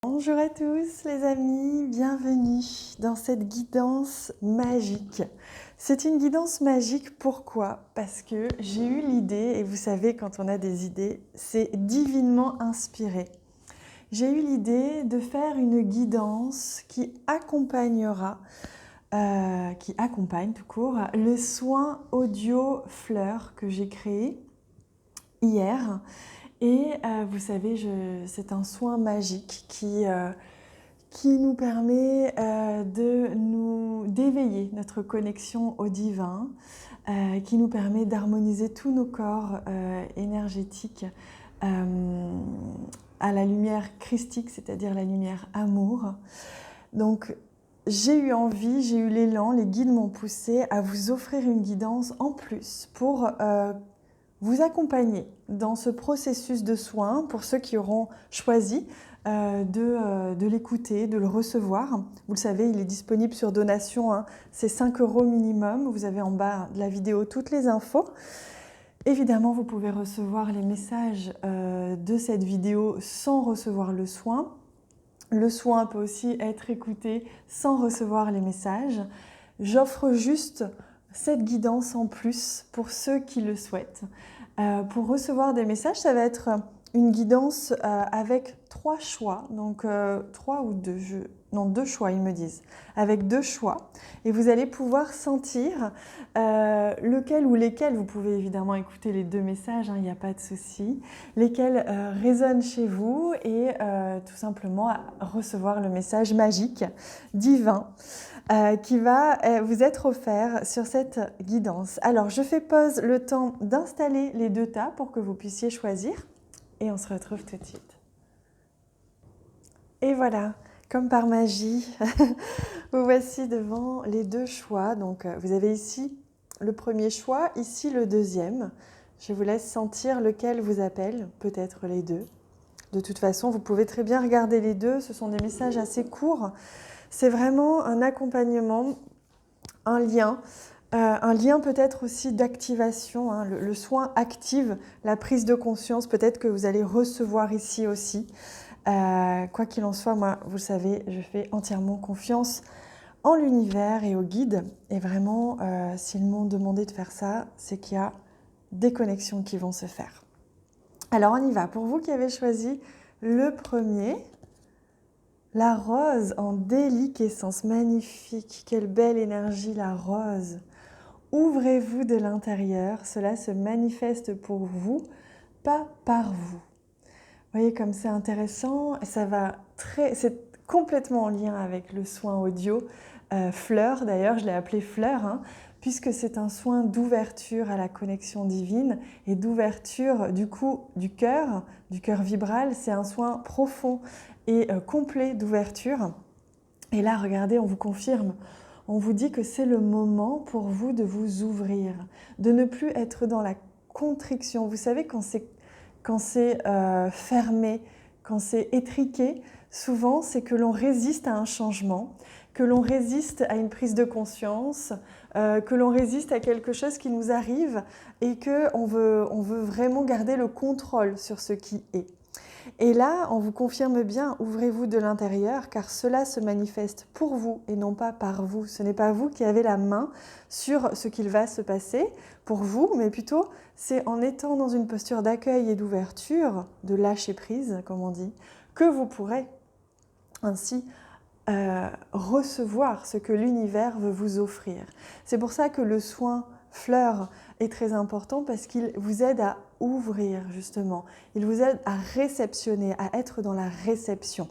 Bonjour à tous les amis, bienvenue dans cette guidance magique. C'est une guidance magique, pourquoi? Parce que j'ai eu l'idée, et vous savez quand on a des idées, c'est divinement inspiré. J'ai eu l'idée de faire une guidance qui accompagnera, qui accompagne tout court, le soin audio fleur que j'ai créé hier. Et vous savez, c'est un soin magique qui nous permet d'éveiller notre connexion au divin, qui nous permet d'harmoniser tous nos corps énergétiques à la lumière christique, c'est-à-dire la lumière amour. Donc, j'ai eu envie, j'ai eu l'élan, les guides m'ont poussé à vous offrir une guidance en plus pour vous accompagner dans ce processus de soins pour ceux qui auront choisi de l'écouter, de le recevoir. Vous le savez, il est disponible sur donation, hein. C'est 5 € minimum. Vous avez en bas de la vidéo toutes les infos. Évidemment, vous pouvez recevoir les messages de cette vidéo sans recevoir le soin. Le soin peut aussi être écouté sans recevoir les messages. J'offre juste cette guidance en plus pour ceux qui le souhaitent. Pour recevoir des messages, ça va être une guidance avec 3 choix, donc 3 ou 2, non 2 choix ils me disent, avec 2 choix. Et vous allez pouvoir sentir lequel ou lesquels, vous pouvez évidemment écouter les 2 messages, hein, il n'y a pas de souci, lesquels résonnent chez vous et tout simplement recevoir le message magique, divin, qui va vous être offert sur cette guidance. Alors, je fais pause le temps d'installer les 2 tas pour que vous puissiez choisir et on se retrouve tout de suite. Et voilà, comme par magie, vous voici devant les 2 choix. Donc, vous avez ici le premier choix, ici le deuxième. Je vous laisse sentir lequel vous appelle, peut-être les 2. De toute façon, vous pouvez très bien regarder les 2, ce sont des messages assez courts. C'est vraiment un accompagnement, un lien peut-être aussi d'activation, hein. Le soin active la prise de conscience, peut-être que vous allez recevoir ici aussi. Quoi qu'il en soit, moi, vous le savez, je fais entièrement confiance en l'univers et aux guides. Et vraiment, s'ils m'ont demandé de faire ça, c'est qu'il y a des connexions qui vont se faire. Alors on y va. Pour vous qui avez choisi le premier, la rose en déliquescence, magnifique, quelle belle énergie la rose. Ouvrez-vous de l'intérieur, cela se manifeste pour vous, pas par vous. Vous voyez comme c'est intéressant, c'est complètement en lien avec le soin audio fleur, d'ailleurs je l'ai appelé fleur, hein, puisque c'est un soin d'ouverture à la connexion divine et d'ouverture du coup du cœur vibral, c'est un soin profond et complet d'ouverture. Et là, regardez, on vous confirme, on vous dit que c'est le moment pour vous de vous ouvrir, de ne plus être dans la contriction. Vous savez, quand c'est fermé, quand c'est étriqué, souvent c'est que l'on résiste à un changement, que l'on résiste à une prise de conscience, que l'on résiste à quelque chose qui nous arrive et qu'on veut vraiment garder le contrôle sur ce qui est. Et là, on vous confirme bien, ouvrez-vous de l'intérieur, car cela se manifeste pour vous et non pas par vous. Ce n'est pas vous qui avez la main sur ce qu'il va se passer pour vous, mais plutôt c'est en étant dans une posture d'accueil et d'ouverture, de lâcher prise, comme on dit, que vous pourrez ainsi recevoir ce que l'univers veut vous offrir. C'est pour ça que le soin fleur est très important parce qu'il vous aide à ouvrir justement, il vous aide à réceptionner, à être dans la réception.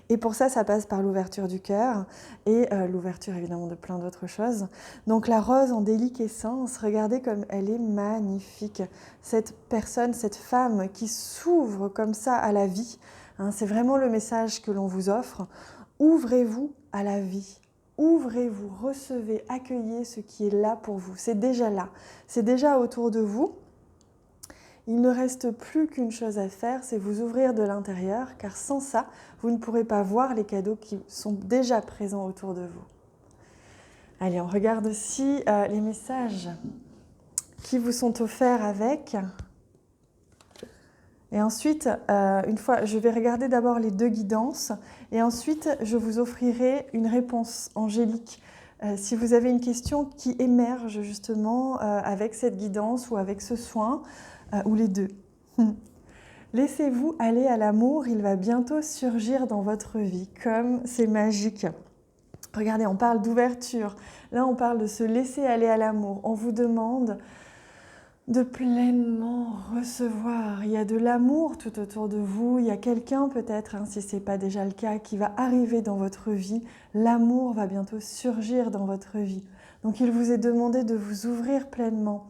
Et pour ça, ça passe par l'ouverture du cœur et l'ouverture évidemment de plein d'autres choses. Donc la rose en déliquescence, regardez comme elle est magnifique. Cette personne, cette femme qui s'ouvre comme ça à la vie, hein, c'est vraiment le message que l'on vous offre. Ouvrez-vous à la vie. Ouvrez-vous, recevez, accueillez ce qui est là pour vous. C'est déjà là, c'est déjà autour de vous. Il ne reste plus qu'une chose à faire, c'est vous ouvrir de l'intérieur, car sans ça, vous ne pourrez pas voir les cadeaux qui sont déjà présents autour de vous. Allez, on regarde aussi les messages qui vous sont offerts avec. Et ensuite, une fois, je vais regarder d'abord les deux guidances et ensuite, je vous offrirai une réponse angélique. Si vous avez une question qui émerge justement avec cette guidance ou avec ce soin, ou les deux. Laissez-vous aller à l'amour, il va bientôt surgir dans votre vie, comme c'est magique. Regardez, on parle d'ouverture, là on parle de se laisser aller à l'amour. On vous demande de pleinement recevoir. Il y a de l'amour tout autour de vous, il y a quelqu'un peut-être, hein, si ce n'est pas déjà le cas, qui va arriver dans votre vie. L'amour va bientôt surgir dans votre vie. Donc il vous est demandé de vous ouvrir pleinement,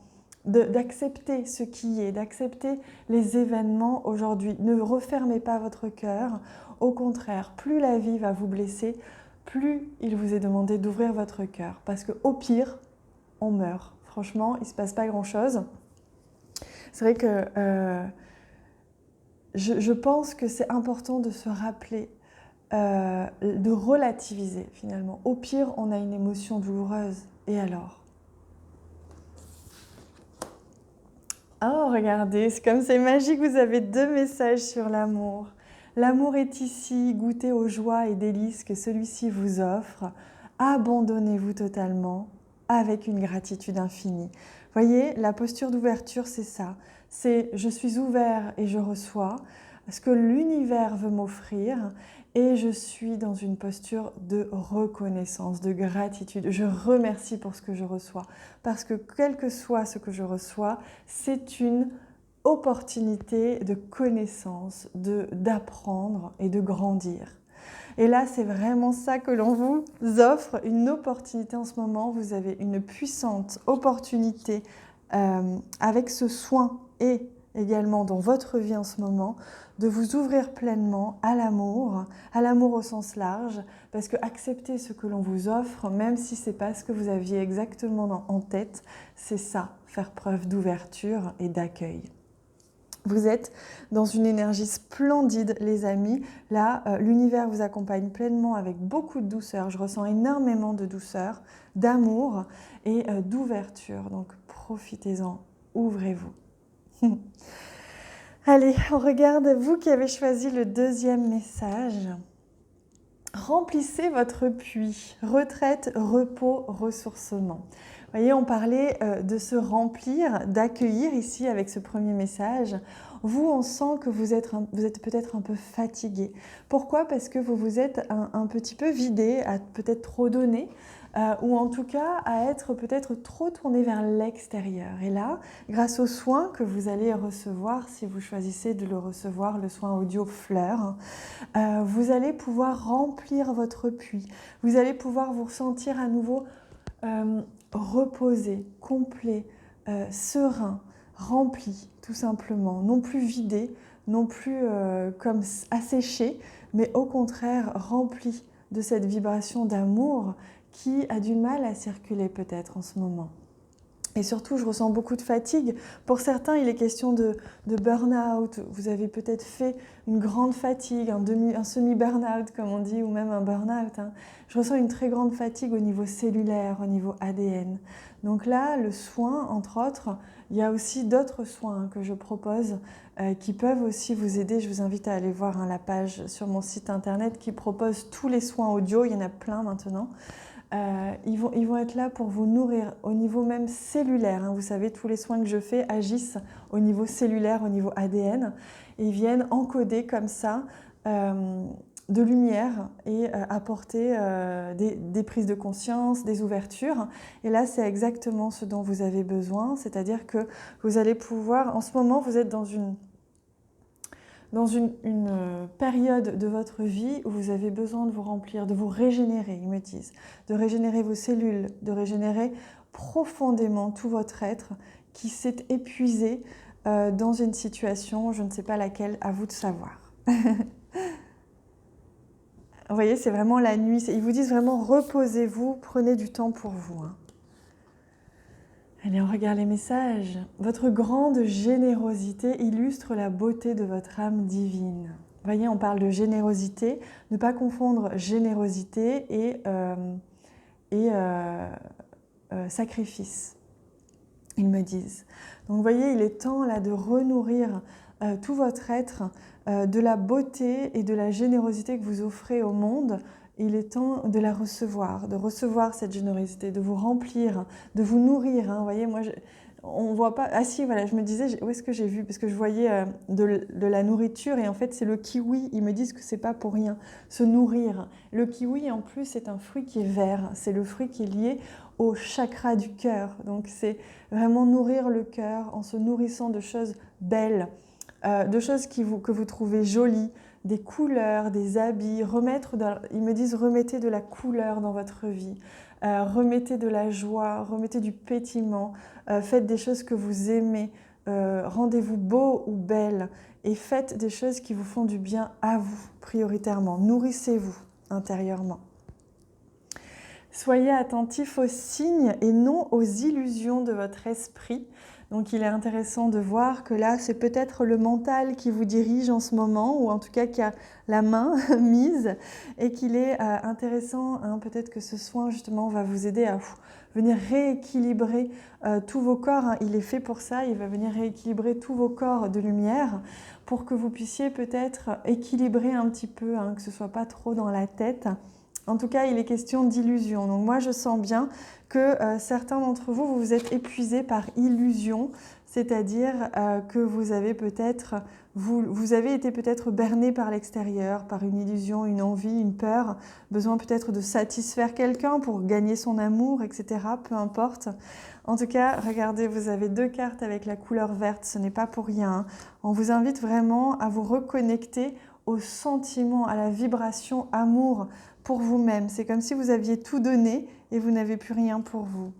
d'accepter ce qui est, d'accepter les événements aujourd'hui. Ne refermez pas votre cœur. Au contraire, plus la vie va vous blesser, plus il vous est demandé d'ouvrir votre cœur. Parce qu'au pire, on meurt. Franchement, il ne se passe pas grand-chose. C'est vrai que je pense que c'est important de se rappeler, de relativiser finalement. Au pire, on a une émotion douloureuse. Et alors ? Oh, regardez, c'est comme c'est magique, vous avez 2 messages sur l'amour. L'amour est ici, goûtez aux joies et délices que celui-ci vous offre. Abandonnez-vous totalement avec une gratitude infinie. Voyez, la posture d'ouverture, c'est ça. C'est je suis ouvert et je reçois ce que l'univers veut m'offrir et je suis dans une posture de reconnaissance, de gratitude. Je remercie pour ce que je reçois parce que quel que soit ce que je reçois, c'est une opportunité de connaissance, d'apprendre et de grandir. Et là, c'est vraiment ça que l'on vous offre, une opportunité en ce moment. Vous avez une puissante opportunité avec ce soin et également dans votre vie en ce moment, de vous ouvrir pleinement à l'amour au sens large, parce que accepter ce que l'on vous offre, même si ce n'est pas ce que vous aviez exactement en tête, c'est ça, faire preuve d'ouverture et d'accueil. Vous êtes dans une énergie splendide, les amis. Là, l'univers vous accompagne pleinement avec beaucoup de douceur. Je ressens énormément de douceur, d'amour et d'ouverture. Donc, profitez-en, ouvrez-vous. Allez, on regarde, vous qui avez choisi le 2e message. Remplissez votre puits. Retraite, repos, ressourcement. Vous voyez, on parlait de se remplir, d'accueillir ici avec ce premier message. Vous, on sent que vous êtes peut-être un peu fatigué. Pourquoi ? Parce que vous vous êtes un petit peu vidé, à peut-être trop donner, ou en tout cas à être peut-être trop tourné vers l'extérieur. Et là, grâce aux soins que vous allez recevoir, si vous choisissez de le recevoir, le soin audio fleur, vous allez pouvoir remplir votre puits. Vous allez pouvoir vous ressentir à nouveau reposé, complet, serein, rempli, tout simplement. Non plus vidé, non plus comme asséché, mais au contraire rempli de cette vibration d'amour qui a du mal à circuler peut-être en ce moment. Et surtout, je ressens beaucoup de fatigue. Pour certains, il est question de burn-out. Vous avez peut-être fait une grande fatigue, un semi-burn-out, comme on dit, ou même un burn-out. Hein. Je ressens une très grande fatigue au niveau cellulaire, au niveau ADN. Donc là, le soin, entre autres, il y a aussi d'autres soins que je propose qui peuvent aussi vous aider. Je vous invite à aller voir la page sur mon site internet qui propose tous les soins audio. Il y en a plein maintenant. Ils vont être là pour vous nourrir au niveau même cellulaire. Hein. Vous savez, tous les soins que je fais agissent au niveau cellulaire, au niveau ADN. Et ils viennent encoder comme ça de lumière et apporter des prises de conscience, des ouvertures. Et là, c'est exactement ce dont vous avez besoin. C'est-à-dire que vous allez pouvoir... En ce moment, vous êtes dans une période de votre vie où vous avez besoin de vous remplir, de vous régénérer, ils me disent, de régénérer vos cellules, de régénérer profondément tout votre être qui s'est épuisé dans une situation, je ne sais pas laquelle, à vous de savoir. Vous voyez, c'est vraiment la nuit. Ils vous disent vraiment reposez-vous, prenez du temps pour vous. Hein. Allez, on regarde les messages. Votre grande générosité illustre la beauté de votre âme divine. Vous voyez, on parle de générosité. Ne pas confondre générosité et sacrifice, ils me disent. Donc vous voyez, il est temps là de renourrir tout votre être, de la beauté et de la générosité que vous offrez au monde. Il est temps de la recevoir, de recevoir cette générosité, de vous remplir, de vous nourrir. Hein. Vous voyez, moi, on voit pas... Ah si, voilà, je me disais, où est-ce que j'ai vu? Parce que je voyais de la nourriture et en fait, c'est le kiwi. Ils me disent que c'est pas pour rien, se nourrir. Le kiwi, en plus, c'est un fruit qui est vert. C'est le fruit qui est lié au chakra du cœur. Donc, c'est vraiment nourrir le cœur en se nourrissant de choses belles, de choses que vous trouvez jolies, des couleurs, des habits, ils me disent remettez de la couleur dans votre vie, remettez de la joie, remettez du pétillement, faites des choses que vous aimez, rendez-vous beau ou belle et faites des choses qui vous font du bien à vous prioritairement, nourrissez-vous intérieurement. Soyez attentifs aux signes et non aux illusions de votre esprit. Donc il est intéressant de voir que là, c'est peut-être le mental qui vous dirige en ce moment, ou en tout cas qui a la main mise, et qu'il est intéressant, hein, peut-être que ce soin justement va vous aider à venir rééquilibrer tous vos corps. Hein. Il est fait pour ça, il va venir rééquilibrer tous vos corps de lumière pour que vous puissiez peut-être équilibrer un petit peu, hein, que ce ne soit pas trop dans la tête. En tout cas, il est question d'illusion. Donc moi, je sens bien que certains d'entre vous, vous vous êtes épuisés par illusion, c'est-à-dire que vous avez peut-être, vous avez été peut-être berné par l'extérieur, par une illusion, une envie, une peur, besoin peut-être de satisfaire quelqu'un pour gagner son amour, etc. Peu importe. En tout cas, regardez, vous avez 2 cartes avec la couleur verte, ce n'est pas pour rien. On vous invite vraiment à vous reconnecter au sentiment, à la vibration amour pour vous-même. C'est comme si vous aviez tout donné et vous n'avez plus rien pour vous.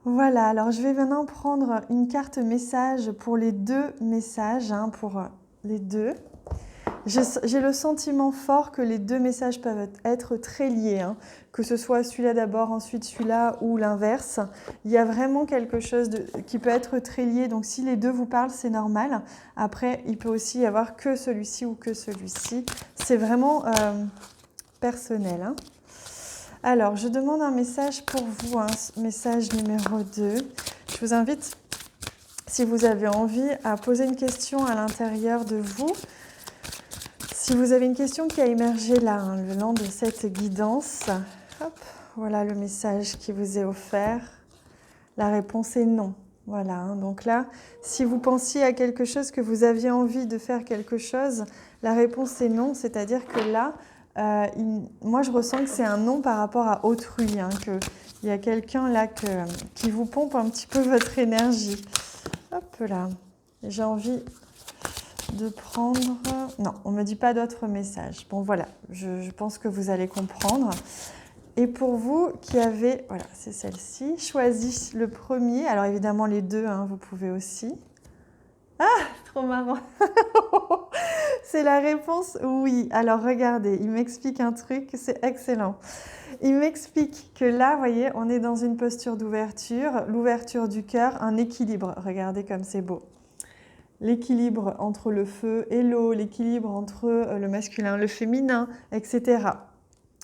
Voilà, alors je vais maintenant prendre une carte message pour les 2 messages, hein, pour les 2. J'ai le sentiment fort que les 2 messages peuvent être très liés, hein, que ce soit celui-là d'abord, ensuite celui-là ou l'inverse. Il y a vraiment quelque chose qui peut être très lié, donc si les 2 vous parlent, c'est normal. Après, il peut aussi y avoir que celui-ci ou que celui-ci. C'est vraiment personnel. Hein. Alors, je demande un message pour vous, hein, message numéro 2. Je vous invite, si vous avez envie, à poser une question à l'intérieur de vous. Si vous avez une question qui a émergé là, hein, le long de cette guidance, hop, voilà le message qui vous est offert. La réponse est non. Voilà, hein, donc là, si vous pensiez à quelque chose, que vous aviez envie de faire quelque chose, la réponse est non, c'est-à-dire que là, moi je ressens que c'est un non par rapport à autrui, hein, qu'il y a quelqu'un là qui vous pompe un petit peu votre énergie. Hop là, j'ai envie de prendre... Non, on ne me dit pas d'autres messages. Bon, voilà, je pense que vous allez comprendre. Et pour vous qui avez, voilà, c'est celle-ci, choisis le premier. Alors évidemment, les 2, hein, vous pouvez aussi. Ah, trop marrant. C'est la réponse oui. Alors regardez, il m'explique un truc, c'est excellent. Il m'explique que là, vous voyez, on est dans une posture d'ouverture, l'ouverture du cœur, un équilibre. Regardez comme c'est beau. L'équilibre entre le feu et l'eau, l'équilibre entre le masculin, le féminin, etc.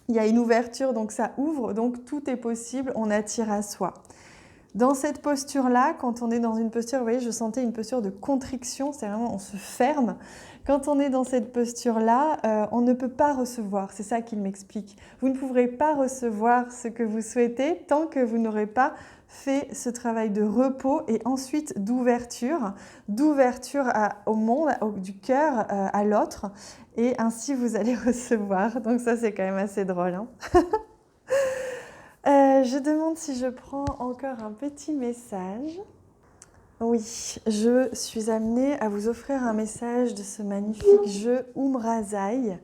Il y a une ouverture, donc ça ouvre, donc tout est possible, on attire à soi. Dans cette posture-là, quand on est dans une posture, vous voyez, je sentais une posture de contriction, c'est vraiment on se ferme. Quand on est dans cette posture-là, on ne peut pas recevoir, c'est ça qu'il m'explique. Vous ne pourrez pas recevoir ce que vous souhaitez tant que vous n'aurez pas fait ce travail de repos et ensuite d'ouverture au monde, du cœur à l'autre, et ainsi vous allez recevoir. Donc ça, c'est quand même assez drôle. Hein. Je demande si je prends encore un petit message. Oui, je suis amenée à vous offrir un message de ce magnifique jeu Umrazai.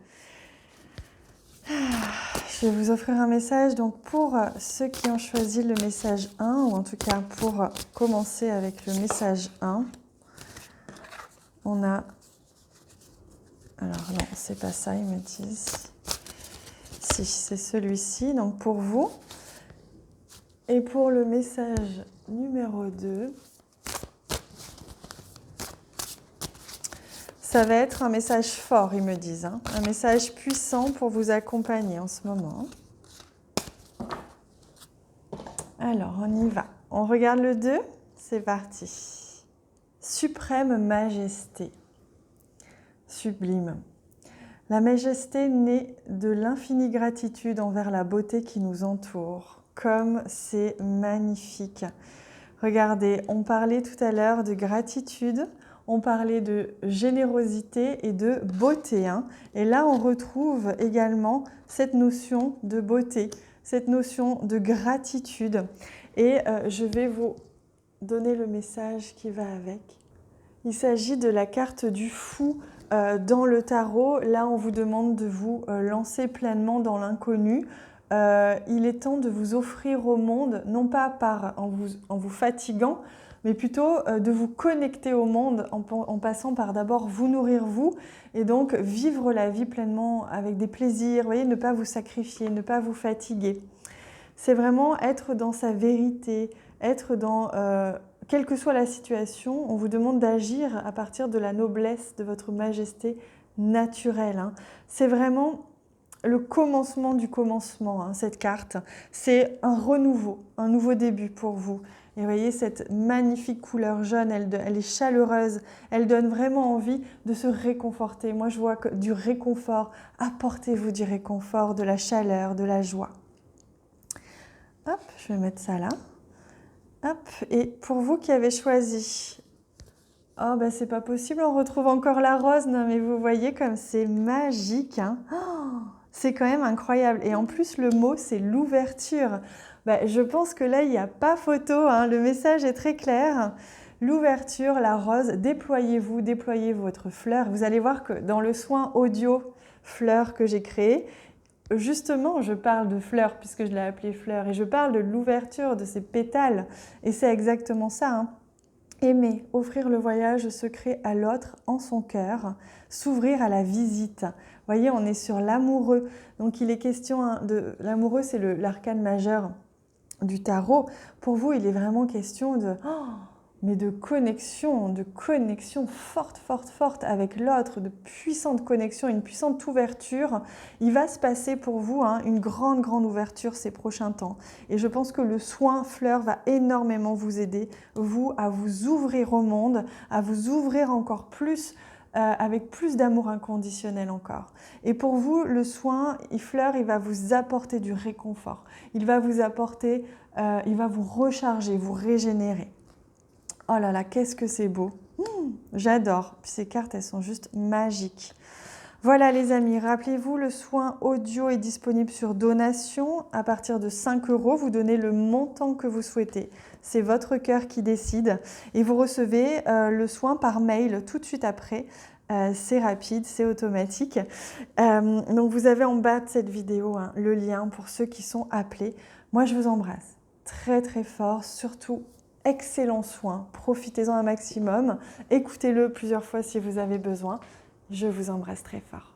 Je vais vous offrir un message donc pour ceux qui ont choisi le message 1, ou en tout cas pour commencer avec le message 1. On a... Alors non, c'est pas ça, ils me disent. Si, c'est celui-ci, donc pour vous. Et pour le message numéro 2, ça va être un message fort, ils me disent, hein, un message puissant pour vous accompagner en ce moment. Alors, on y va. On regarde le 2, c'est parti. suprême majesté. Sublime. La majesté naît de l'infinie gratitude envers la beauté qui nous entoure. Comme c'est magnifique. Regardez, on parlait tout à l'heure de gratitude, on parlait de générosité et de beauté. Et là, on retrouve également cette notion de beauté, cette notion de gratitude. Et je vais vous donner le message qui va avec. Il s'agit de la carte du fou dans le tarot. Là, on vous demande de vous lancer pleinement dans l'inconnu. Il est temps de vous offrir au monde, non pas en vous fatiguant, mais plutôt de vous connecter au monde en passant par d'abord vous nourrir vous et donc vivre la vie pleinement avec des plaisirs, vous voyez, ne pas vous sacrifier, ne pas vous fatiguer. C'est vraiment être dans sa vérité, être dans... quelle que soit la situation, on vous demande d'agir à partir de la noblesse de votre majesté naturelle. C'est vraiment le commencement du commencement, cette carte. C'est un renouveau, un nouveau début pour vous. Et vous voyez cette magnifique couleur jaune, elle est chaleureuse, elle donne vraiment envie de se réconforter. Moi, je vois du réconfort. Apportez-vous du réconfort, de la chaleur, de la joie. Hop, je vais mettre ça là. Hop, et pour vous qui avez choisi, oh ben c'est pas possible, on retrouve encore la rose, non mais vous voyez comme c'est magique, c'est quand même incroyable. Et en plus le mot c'est l'ouverture. Ben, je pense que là il n'y a pas photo, le message est très clair. L'ouverture, la rose, déployez-vous, déployez votre fleur. Vous allez voir que dans le soin audio fleur que j'ai créé, justement, je parle de fleurs puisque je l'ai appelée fleur et je parle de l'ouverture de ces pétales et c'est exactement ça. Aimer, offrir le voyage secret à l'autre en son cœur, s'ouvrir à la visite. Vous voyez, on est sur l'amoureux. Donc il est question de... L'amoureux, c'est l'arcane majeur du tarot. Pour vous, il est vraiment question de... mais de connexion forte, forte, forte avec l'autre, de puissante connexion, une puissante ouverture. Il va se passer pour vous une grande, grande ouverture ces prochains temps. Et je pense que le soin fleur va énormément vous aider, vous, à vous ouvrir au monde, à vous ouvrir encore plus, avec plus d'amour inconditionnel encore. Et pour vous, le soin fleur, il va vous apporter du réconfort. Il va vous apporter, il va vous recharger, vous régénérer. Oh là là, qu'est-ce que c'est beau. J'adore. Puis ces cartes, elles sont juste magiques. Voilà les amis, rappelez-vous, le soin audio est disponible sur donation. À partir de 5 €, vous donnez le montant que vous souhaitez. C'est votre cœur qui décide. Et vous recevez le soin par mail tout de suite après. C'est rapide, c'est automatique. Donc vous avez en bas de cette vidéo le lien pour ceux qui sont appelés. Moi, je vous embrasse très très fort, surtout excellent soin, profitez-en un maximum, écoutez-le plusieurs fois si vous avez besoin. Je vous embrasse très fort.